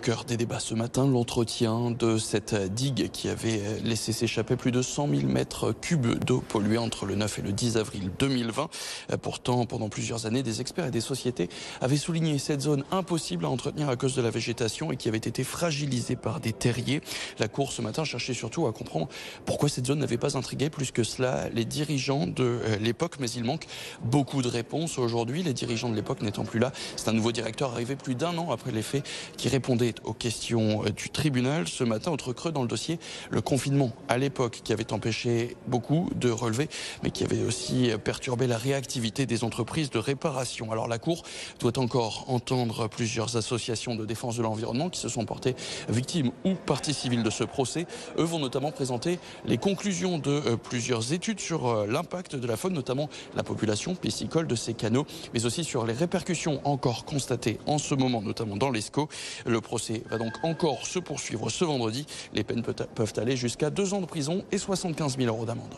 cœur des débats ce matin, l'entretien de cette digue qui avait laissé s'échapper plus de 100 000 mètres cubes d'eau polluée entre le 9 et le 10 avril 2020. Pourtant, pendant plusieurs années, des experts et des sociétés avaient souligné cette zone impossible à entretenir à cause de la végétation et qui avait été fragilisée par des terriers. La Cour ce matin cherchait surtout à comprendre pourquoi cette zone n'avait pas intrigué plus que cela les dirigeants de l'époque, mais il manque beaucoup de réponses aujourd'hui. Les dirigeants de l'époque n'étant plus là, c'est un nouveau directeur arrivé plus d'un an après les faits qui répondait aux questions du tribunal. Ce matin, autre creux dans le dossier, le confinement à l'époque qui avait empêché beaucoup de relever, mais qui avait aussi perturbé la réactivité des entreprises de réparation. Alors la Cour doit encore entendre plusieurs associations de défense de l'environnement qui se sont portées victimes ou parties civiles de ce procès. Eux vont notamment présenter les conclusions de plusieurs études sur l'impact de la faune, notamment la population piscicole de ces canaux, mais aussi sur les répercussions encore constatées en ce moment, notamment dans l'Escaut. Le procès va donc encore se poursuivre ce vendredi. Les peines peuvent aller jusqu'à 2 ans de prison et 75 000 € d'amende.